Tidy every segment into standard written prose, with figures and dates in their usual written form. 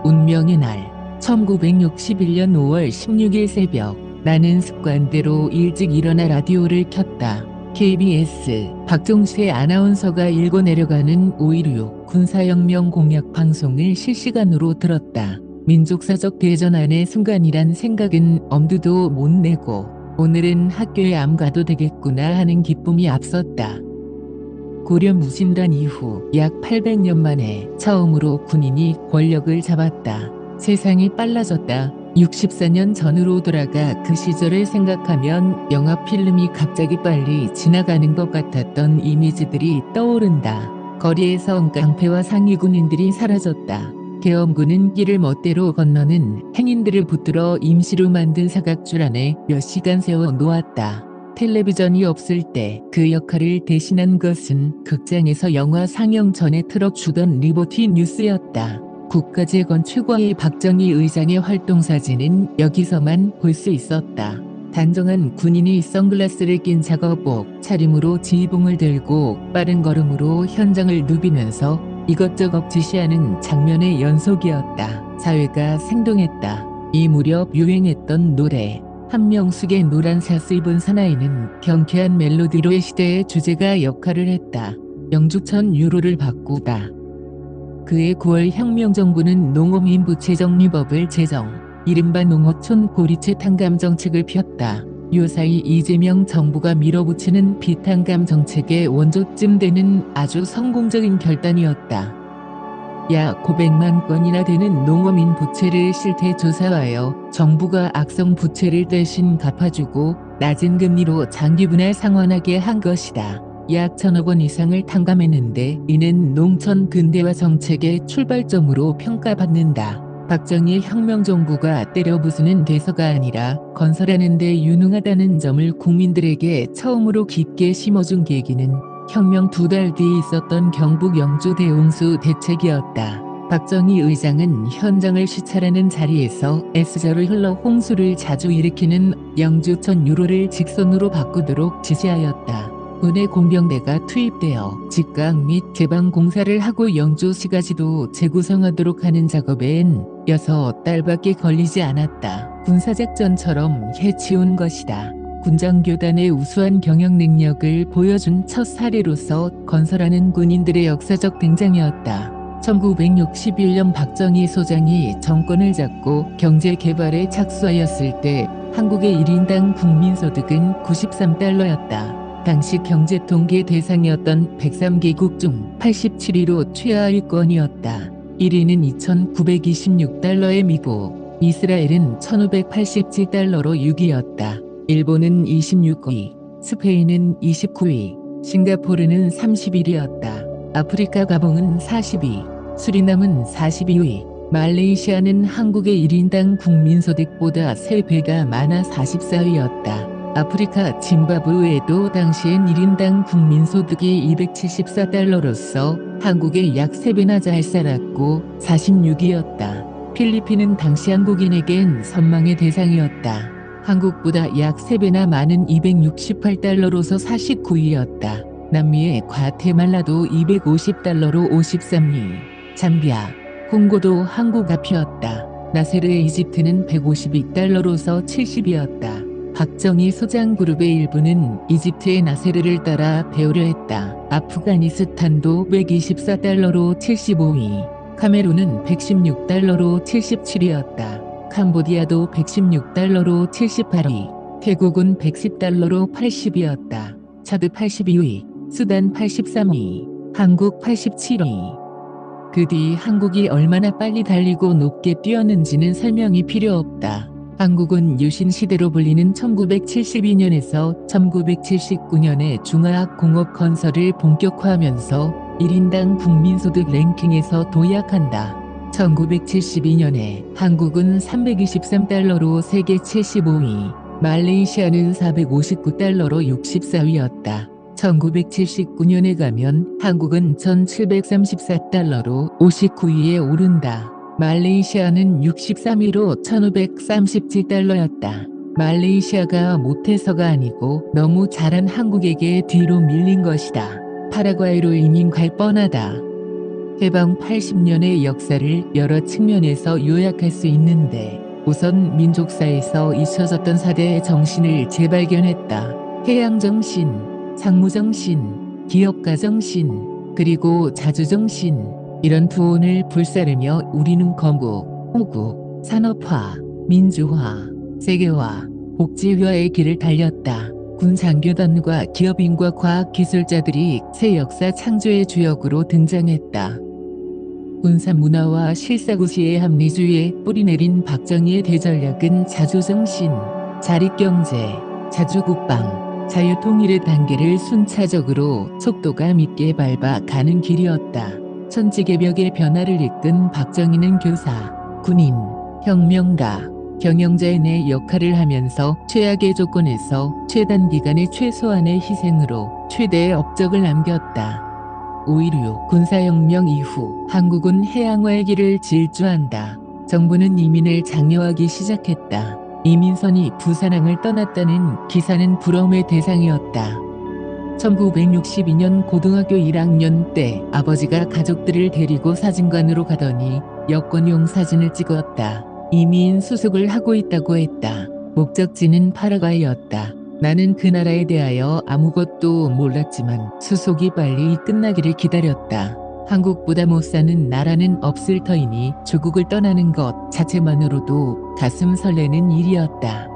운명의 날 1961년 5월 16일 새벽 나는 습관대로 일찍 일어나 라디오를 켰다. KBS 박종세 아나운서가 읽어 내려가는 5.16 군사혁명 공약 방송을 실시간으로 들었다. 민족사적 대전환의 순간이란 생각은 엄두도 못 내고 오늘은 학교에 안 가도 되겠구나 하는 기쁨이 앞섰다. 고려 무신단 이후 약 800년 만에 처음으로 군인이 권력을 잡았다. 세상이 빨라졌다. 64년 전으로 돌아가 그 시절을 생각하면 영화 필름이 갑자기 빨리 지나가는 것 같았던 이미지들이 떠오른다. 거리에서 깡패와 상위 군인들이 사라졌다. 계엄군은 길을 멋대로 건너는 행인들을 붙들어 임시로 만든 사각줄 안에 몇 시간 세워 놓았다. 텔레비전이 없을 때 그 역할을 대신한 것은 극장에서 영화 상영 전에 틀어주던 리버티 뉴스였다. 국가재건 최고의 박정희 의장의 활동사진은 여기서만 볼 수 있었다. 단정한 군인이 선글라스를 낀 작업복 차림으로 지휘봉을 들고 빠른 걸음으로 현장을 누비면서 이것저것 지시하는 장면의 연속이었다. 사회가 생동했다. 이 무렵 유행했던 노래 한명숙의 노란 샤스 입은 사나이는 경쾌한 멜로디로 시대의 주제가 역할을 했다. 영주천 유로를 바꾸다. 그해 9월 혁명정부는 농업인부채정리법을 제정, 이른바 농어촌 고리채 탕감 정책을 폈다. 요사이 이재명 정부가 밀어붙이는 비탕감 정책의 원조쯤 되는 아주 성공적인 결단이었다. 약 900만 건이나 되는 농어민 부채를 실태 조사하여 정부가 악성 부채를 대신 갚아주고 낮은 금리로 장기 분할 상환하게 한 것이다. 약 1,000억 원 이상을 탕감했는데 이는 농촌 근대화 정책의 출발점으로 평가받는다. 박정희 혁명정부가 때려 부수는 대서가 아니라 건설하는 데 유능하다는 점을 국민들에게 처음으로 깊게 심어준 계기는 혁명 2달 뒤에 있었던 경북 영주 대홍수 대책이었다. 박정희 의장은 현장을 시찰하는 자리에서 S자로 흘러 홍수를 자주 일으키는 영주천 유로를 직선으로 바꾸도록 지시하였다. 군의 공병대가 투입되어 직강 및 개방 공사를 하고 영주시가지도 재구성하도록 하는 작업엔 6달밖에 걸리지 않았다. 군사작전처럼 해치운 것이다. 군장교단의 우수한 경영 능력을 보여준 첫 사례로서 건설하는 군인들의 역사적 등장이었다. 1961년 박정희 소장이 정권을 잡고 경제개발에 착수하였을 때 한국의 1인당 국민소득은 93달러였다. 당시 경제통계 대상이었던 103개국 중 87위로 최하위권이었다. 1위는 2,926달러의 미국, 이스라엘은 1,587달러로 6위였다. 일본은 26위, 스페인은 29위, 싱가포르는 31위였다. 아프리카 가봉은 40위, 수리남은 42위, 말레이시아는 한국의 1인당 국민소득보다 3배가 많아 44위였다. 아프리카 짐바브웨도 당시엔 1인당 국민소득이 274달러로서 한국의 약 3배나 잘 살았고 46위였다. 필리핀은 당시 한국인에겐 선망의 대상이었다. 한국보다 약 3배나 많은 268달러로서 49위였다. 남미의 과테말라도 250달러로 53위. 잠비아, 홍고도 한국 앞이었다. 나세르의 이집트는 152달러로서 70위였다. 박정희 소장 그룹의 일부는 이집트의 나세르를 따라 배우려 했다. 아프가니스탄도 124달러로 75위. 카메룬은 116달러로 77위였다. 캄보디아도 116달러로 78위, 태국은 110달러로 80위였다. 차드 82위, 수단 83위, 한국 87위. 그 뒤 한국이 얼마나 빨리 달리고 높게 뛰었는지는 설명이 필요 없다. 한국은 유신시대로 불리는 1972년에서 1979년에 중화학공업 건설을 본격화하면서 1인당 국민소득 랭킹에서 도약한다. 1972년에 한국은 323달러로 세계 75위, 말레이시아는 459달러로 64위였다. 1979년에 가면 한국은 1734달러로 59위에 오른다. 말레이시아는 63위로 1537달러였다. 말레이시아가 못해서가 아니고 너무 잘한 한국에게 뒤로 밀린 것이다. 파라과이로 이민 갈 뻔하다. 해방 80년의 역사를 여러 측면에서 요약할 수 있는데 우선 민족사에서 잊혀졌던 4대의 정신을 재발견했다. 해양정신, 상무정신, 기업가정신, 그리고 자주정신, 이런 부온을 불사르며 우리는 건국, 호국, 산업화, 민주화, 세계화, 복지화의 길을 달렸다. 군 장교단과 기업인과 과학기술자들이 새 역사 창조의 주역으로 등장했다. 군사 문화와 실사구시의 합리주의에 뿌리내린 박정희의 대전략은 자주정신, 자립경제, 자주국방, 자유통일의 단계를 순차적으로 속도감 있게 밟아 가는 길이었다. 천지개벽의 변화를 이끈 박정희는 교사, 군인, 혁명가, 경영자의 역할을 하면서 최악의 조건에서 최단기간의 최소한의 희생으로 최대의 업적을 남겼다. 5.16 군사혁명 이후 한국은 해양화의 길을 질주한다. 정부는 이민을 장려하기 시작했다. 이민선이 부산항을 떠났다는 기사는 부러움의 대상이었다. 1962년 고등학교 1학년 때 아버지가 가족들을 데리고 사진관으로 가더니 여권용 사진을 찍었다. 이민 수속을 하고 있다고 했다. 목적지는 파라과이였다. 나는 그 나라에 대하여 아무것도 몰랐지만 수속이 빨리 끝나기를 기다렸다. 한국보다 못 사는 나라는 없을 터이니 조국을 떠나는 것 자체만으로도 가슴 설레는 일이었다.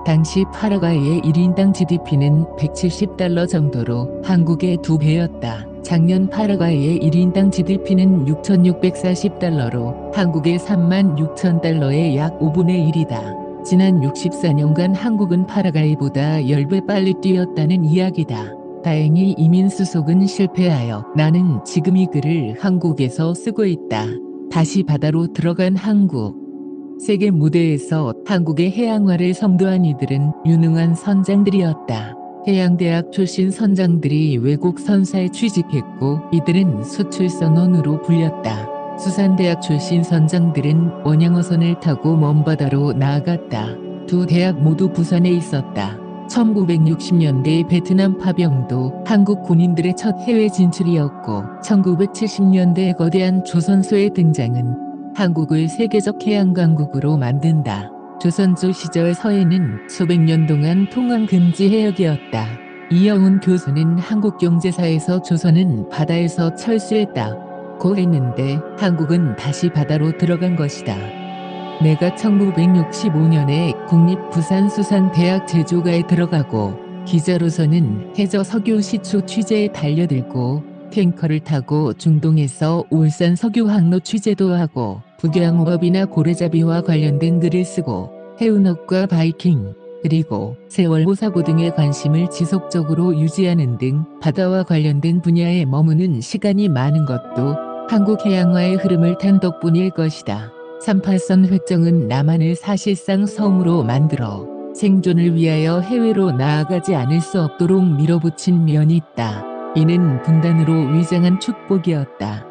당시 파라과이의 1인당 GDP는 170달러 정도로 한국의 2배였다. 작년 파라과이의 1인당 GDP는 6,640달러로 한국의 36,000달러의 약 5분의 1이다. 지난 64년간 한국은 파라과이보다 10배 빨리 뛰었다는 이야기다. 다행히 이민 수속은 실패하여 나는 지금 이 글을 한국에서 쓰고 있다. 다시 바다로 들어간 한국. 세계 무대에서 한국의 해양화를 선도한 이들은 유능한 선장들이었다. 해양대학 출신 선장들이 외국 선사에 취직했고 이들은 수출선원으로 불렸다. 수산대학 출신 선장들은 원양어선을 타고 먼바다로 나아갔다. 두 대학 모두 부산에 있었다. 1960년대 베트남 파병도 한국 군인들의 첫 해외 진출이었고 1970년대 거대한 조선소의 등장은 한국을 세계적 해양강국으로 만든다. 조선조 시절 서해는 수백 년 동안 통항 금지 해역이었다. 이영훈 교수는 한국경제사에서 조선은 바다에서 철수했다. 고 했는데 한국은 다시 바다로 들어간 것이다. 내가 1965년에 국립부산수산대학 제조과에 들어가고 기자로서는 해저 석유 시추 취재에 달려들고 탱커를 타고 중동에서 울산 석유 항로 취재도 하고 북양업이나 고래잡이와 관련된 글을 쓰고 해운업과 바이킹 그리고 세월호 사고 등에 관심을 지속적으로 유지하는 등 바다와 관련된 분야에 머무는 시간이 많은 것도 한국 해양화의 흐름을 탄 덕분일 것이다. 38선 획정은 남한을 사실상 섬으로 만들어 생존을 위하여 해외로 나아가지 않을 수 없도록 밀어붙인 면이 있다. 이는 분단으로 위장한 축복이었다.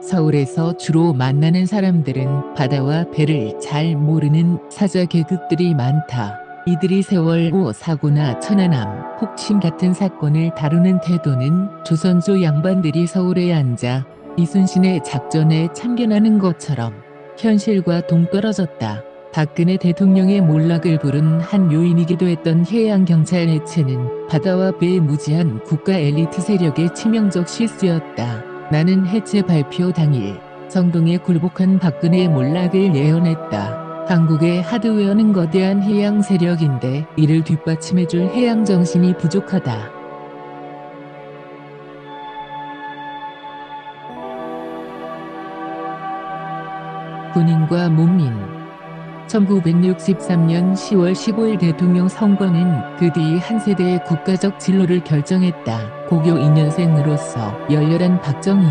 서울에서 주로 만나는 사람들은 바다와 배를 잘 모르는 사자 계급들이 많다. 이들이 세월호 사고나 천안함, 폭침 같은 사건을 다루는 태도는 조선조 양반들이 서울에 앉아 이순신의 작전에 참견하는 것처럼 현실과 동떨어졌다. 박근혜 대통령의 몰락을 부른 한 요인이기도 했던 해양경찰 해체는 바다와 배에 무지한 국가 엘리트 세력의 치명적 실수였다. 나는 해체 발표 당일 성동에 굴복한 박근혜의 몰락을 예언했다. 한국의 하드웨어는 거대한 해양 세력인데 이를 뒷받침해줄 해양 정신이 부족하다. 군인과 문민 1963년 10월 15일 대통령 선거는 그 뒤 한 세대의 국가적 진로를 결정했다. 고교 2년생으로서 열렬한 박정희,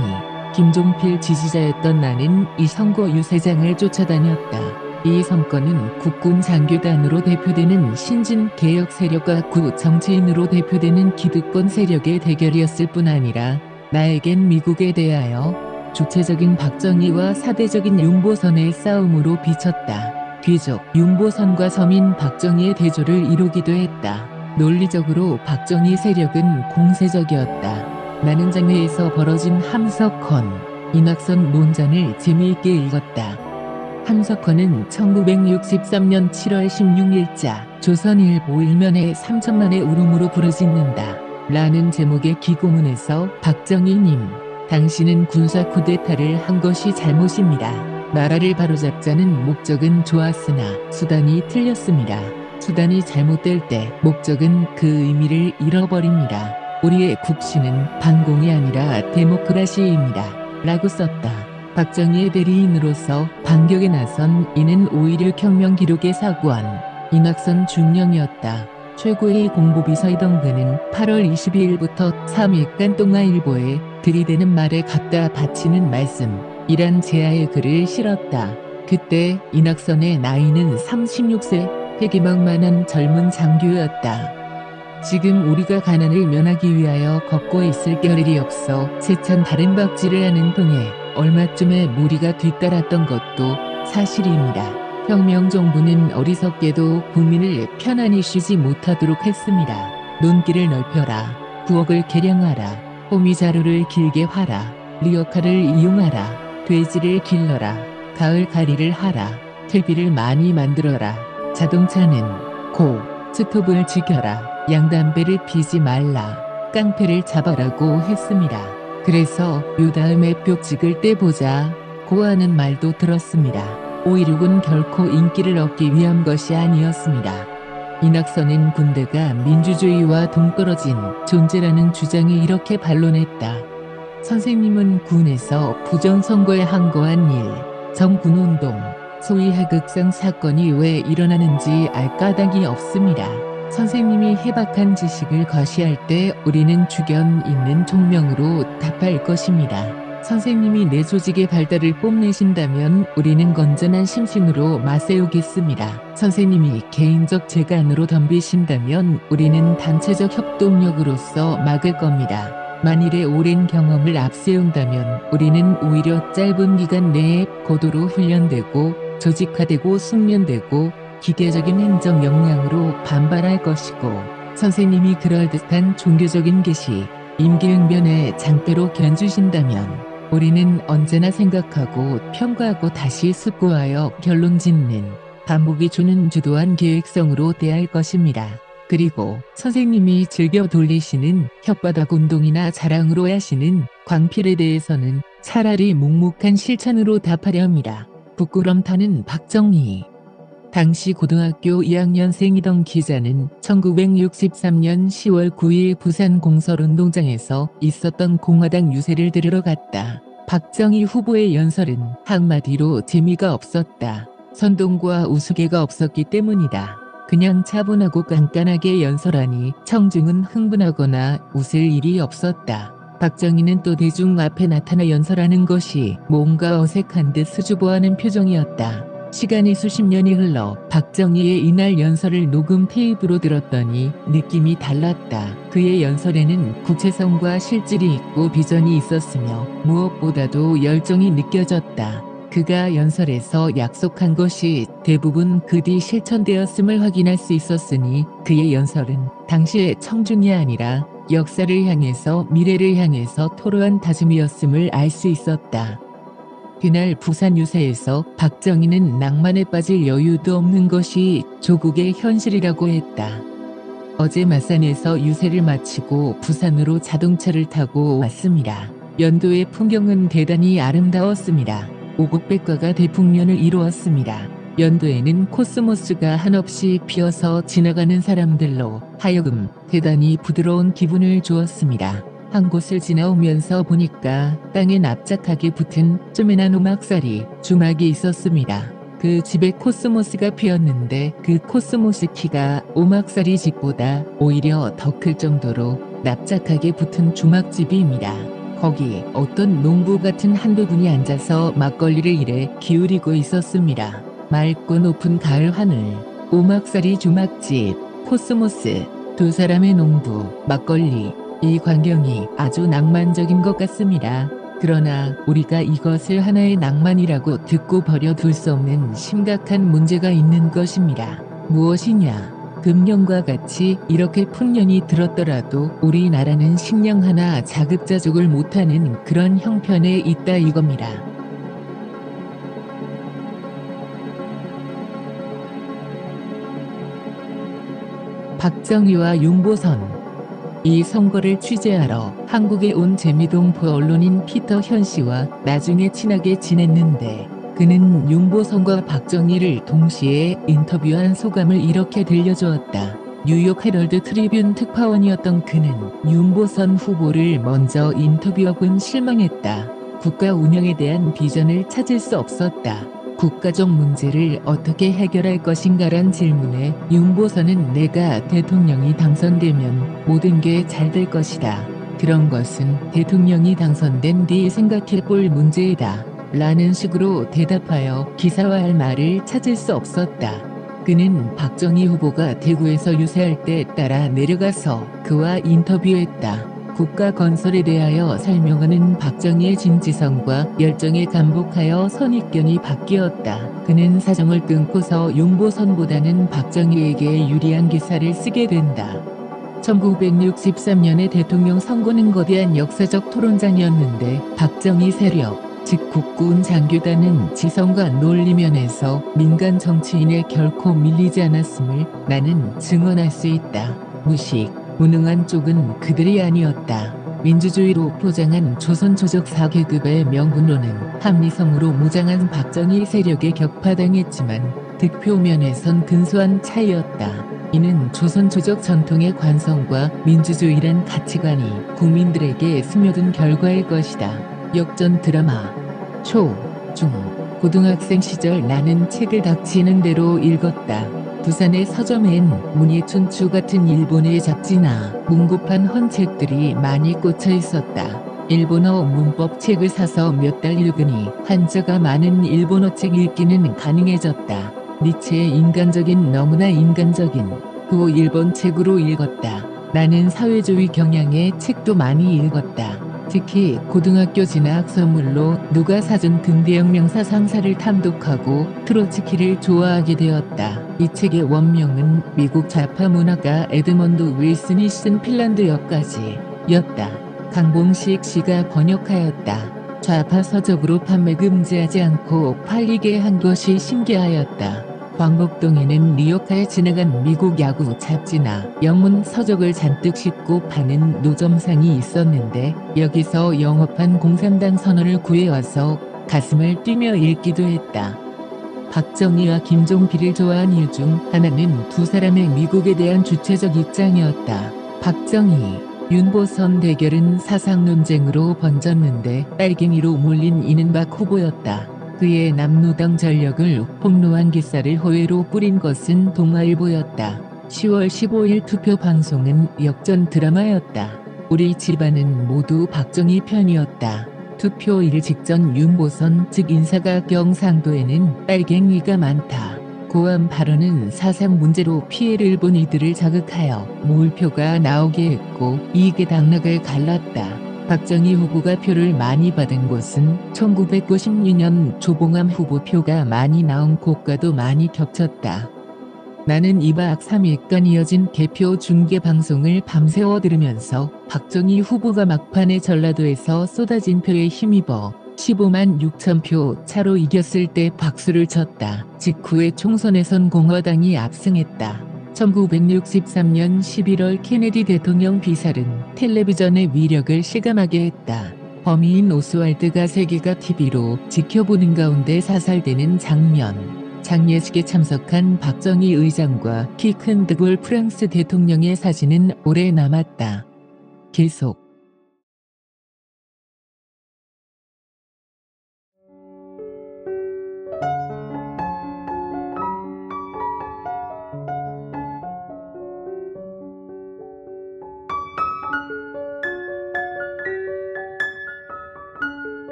김종필 지지자였던 나는 이 선거 유세장을 쫓아다녔다. 이 선거는 국군 장교단으로 대표되는 신진 개혁 세력과 구 정치인으로 대표되는 기득권 세력의 대결이었을 뿐 아니라 나에겐 미국에 대하여 주체적인 박정희와 사대적인 윤보선의 싸움으로 비쳤다. 귀족 윤보선과 서민 박정희의 대조를 이루기도 했다. 논리적으로 박정희 세력은 공세적이었다. 나는 장외에서 벌어진 함석헌, 이낙선 논전을 재미있게 읽었다. 함석헌은 1963년 7월 16일자 조선일보 일면에 3천만의 울음으로 부르짖는다 라는 제목의 기고문에서 박정희님, 당신은 군사 쿠데타를 한 것이 잘못입니다. 나라를 바로잡자는 목적은 좋았으나 수단이 틀렸습니다. 수단이 잘못될 때 목적은 그 의미를 잃어버립니다. 우리의 국시는 반공이 아니라 데모크라시입니다. 라고 썼다. 박정희의 대리인으로서 반격에 나선 이는 오히려 혁명 기록의 사구한 이낙선 중령이었다. 최고의 공보비서이던 그는 8월 22일부터 3일간 동아일보에 들이대는 말에 갖다 바치는 말씀이란 제야의 글을 실었다. 그때 이낙선의 나이는 36세, 회기망만한 젊은 장교였다. 지금 우리가 가난을 면하기 위하여 걷고 있을 겨를이 없어 세찬 다른 박질을 하는 통에 얼마쯤에 무리가 뒤따랐던 것도 사실입니다. 혁명정부는 어리석게도 국민을 편안히 쉬지 못하도록 했습니다. 논길을 넓혀라. 부엌을 개량하라. 호미자루를 길게 화라. 리어카를 이용하라. 돼지를 길러라. 가을 가리를 하라. 퇴비를 많이 만들어라. 자동차는 고 스톱을 지켜라. 양담배를 피지 말라. 깡패를 잡아라고 했습니다. 그래서 요 다음에 뼈 찍을 때 보자 고 하는 말도 들었습니다. 5.16은 결코 인기를 얻기 위한 것이 아니었습니다. 이낙선은 군대가 민주주의와 동떨어진 존재라는 주장에 이렇게 반론했다. 선생님은 군에서 부정선거에 항거한 일, 정군운동, 소위 하극상 사건이 왜 일어나는지 알 까닭이 없습니다. 선생님이 해박한 지식을 과시할 때 우리는 주견 있는 총명으로 답할 것입니다. 선생님이 내 조직의 발달을 뽐내신다면 우리는 건전한 심신으로 맞세우겠습니다. 선생님이 개인적 재간으로 덤비신다면 우리는 단체적 협동력으로서 막을 겁니다. 만일에 오랜 경험을 앞세운다면 우리는 오히려 짧은 기간 내에 고도로 훈련되고 조직화되고 숙련되고 기계적인 행정 역량으로 반발할 것이고 선생님이 그럴듯한 종교적인 계시, 임기응변의 장대로 견주신다면 우리는 언제나 생각하고 평가하고 다시 숙고하여 결론 짓는 반복이 주는 주도한 계획성으로 대할 것입니다. 그리고 선생님이 즐겨 돌리시는 혓바닥 운동이나 자랑으로 하시는 광필에 대해서는 차라리 묵묵한 실천으로 답하려 합니다. 부끄럼 타는 박정희. 당시 고등학교 2학년생이던 기자는 1963년 10월 9일 부산 공설운동장에서 있었던 공화당 유세를 들으러 갔다. 박정희 후보의 연설은 한마디로 재미가 없었다. 선동과 우스개가 없었기 때문이다. 그냥 차분하고 깐깐하게 연설하니 청중은 흥분하거나 웃을 일이 없었다. 박정희는 또 대중 앞에 나타나 연설하는 것이 뭔가 어색한 듯 수줍어하는 표정이었다. 시간이 수십 년이 흘러 박정희의 이날 연설을 녹음 테이프로 들었더니 느낌이 달랐다. 그의 연설에는 구체성과 실질이 있고 비전이 있었으며 무엇보다도 열정이 느껴졌다. 그가 연설에서 약속한 것이 대부분 그 뒤 실천되었음을 확인할 수 있었으니 그의 연설은 당시의 청중이 아니라 역사를 향해서 미래를 향해서 토로한 다짐이었음을 알 수 있었다. 그날 부산 유세에서 박정희는 낭만에 빠질 여유도 없는 것이 조국의 현실이라고 했다. 어제 마산에서 유세를 마치고 부산으로 자동차를 타고 왔습니다. 연도의 풍경은 대단히 아름다웠습니다. 오곡백과가 대풍년을 이루었습니다. 연도에는 코스모스가 한없이 피어서 지나가는 사람들로 하여금 대단히 부드러운 기분을 주었습니다. 한 곳을 지나오면서 보니까 땅에 납작하게 붙은 쪼매난 오막살이 주막이 있었습니다. 그 집에 코스모스가 피었는데 그 코스모스 키가 오막살이 집보다 오히려 더 클 정도로 납작하게 붙은 주막집입니다. 거기 어떤 농부 같은 한두 분이 앉아서 막걸리를 일에 기울이고 있었습니다. 맑고 높은 가을 하늘, 오막살이 주막집, 코스모스, 두 사람의 농부, 막걸리, 이 광경이 아주 낭만적인 것 같습니다. 그러나 우리가 이것을 하나의 낭만이라고 듣고 버려둘 수 없는 심각한 문제가 있는 것입니다. 무엇이냐? 금년과 같이 이렇게 풍년이 들었더라도 우리나라는 식량 하나 자급자족을 못하는 그런 형편에 있다 이겁니다. 박정희와 윤보선. 이 선거를 취재하러 한국에 온 재미동포 언론인 피터 현 씨와 나중에 친하게 지냈는데 그는 윤보선과 박정희를 동시에 인터뷰한 소감을 이렇게 들려주었다. 뉴욕 헤럴드 트리뷴 특파원이었던 그는 윤보선 후보를 먼저 인터뷰하곤 실망했다. 국가 운영에 대한 비전을 찾을 수 없었다. 국가적 문제를 어떻게 해결할 것인가란 질문에 윤보선은 내가 대통령이 당선되면 모든 게 잘 될 것이다. 그런 것은 대통령이 당선된 뒤 생각해 볼 문제이다. 라는 식으로 대답하여 기사화할 말을 찾을 수 없었다. 그는 박정희 후보가 대구에서 유세할 때 따라 내려가서 그와 인터뷰했다. 국가 건설에 대하여 설명하는 박정희의 진지성과 열정에 감복하여 선입견이 바뀌었다. 그는 사정을 끊고서 윤보선보다는 박정희에게 유리한 기사를 쓰게 된다. 1963년의 대통령 선거는 거대한 역사적 토론장이었는데 박정희 세력, 즉 국군 장교단은 지성과 논리면에서 민간 정치인에 결코 밀리지 않았음을 나는 증언할 수 있다. 무식, 무능한 쪽은 그들이 아니었다. 민주주의로 포장한 조선조적 4계급의 명분론은 합리성으로 무장한 박정희 세력에 격파당했지만 득표면에선 근소한 차이였다. 이는 조선조적 전통의 관성과 민주주의란 가치관이 국민들에게 스며든 결과일 것이다. 역전 드라마. 초, 중, 고등학생 시절 나는 책을 닥치는 대로 읽었다. 부산의 서점엔 문예춘추 같은 일본의 잡지나 문고판 헌책들이 많이 꽂혀 있었다. 일본어 문법 책을 사서 몇 달 읽으니 한자가 많은 일본어 책 읽기는 가능해졌다. 니체의 인간적인 너무나 인간적인 그 일본 책으로 읽었다. 나는 사회주의 경향의 책도 많이 읽었다. 특히 고등학교 진학 선물로 누가 사준 근대형 명사 상사를 탐독하고 트로츠키를 좋아하게 되었다. 이 책의 원명은 미국 좌파 문화가 에드먼드 윌슨이 쓴 핀란드 역까지였다. 강봉식 씨가 번역하였다. 좌파 서적으로 판매 금지하지 않고 팔리게 한 것이 신기하였다. 광복동에는 리어카에 지나간 미국 야구 잡지나 영문 서적을 잔뜩 싣고 파는 노점상이 있었는데 여기서 영업한 공산당 선언을 구해와서 가슴을 뛰며 읽기도 했다. 박정희와 김종필을 좋아한 이유 중 하나는 두 사람의 미국에 대한 주체적 입장이었다. 박정희, 윤보선 대결은 사상 논쟁으로 번졌는데 빨갱이로 몰린 이는박 후보였다. 그의 남노당 전력을 폭로한 기사를 호외로 뿌린 것은 동아일보였다. 10월 15일 투표 방송은 역전 드라마였다. 우리 집안은 모두 박정희 편이었다. 투표일 직전 윤보선 즉 인사가 경상도에는 빨갱이가 많다. 고함 발언은 사상 문제로 피해를 본 이들을 자극하여 몰표가 나오게 했고 이익의 당락을 갈랐다. 박정희 후보가 표를 많이 받은 곳은 1996년 조봉암 후보 표가 많이 나온 곳과도 많이 겹쳤다. 나는 2박 3일간 이어진 개표 중계 방송을 밤새워 들으면서 박정희 후보가 막판에 전라도에서 쏟아진 표에 힘입어 15만 6천 표 차로 이겼을 때 박수를 쳤다. 직후에 총선에선 공화당이 압승했다. 1963년 11월 케네디 대통령 비살은 텔레비전의 위력을 실감하게 했다. 범인인 오스왈드가 세계가 TV로 지켜보는 가운데 사살되는 장면. 장례식에 참석한 박정희 의장과 키 큰 드골 프랑스 대통령의 사진은 오래 남았다. 계속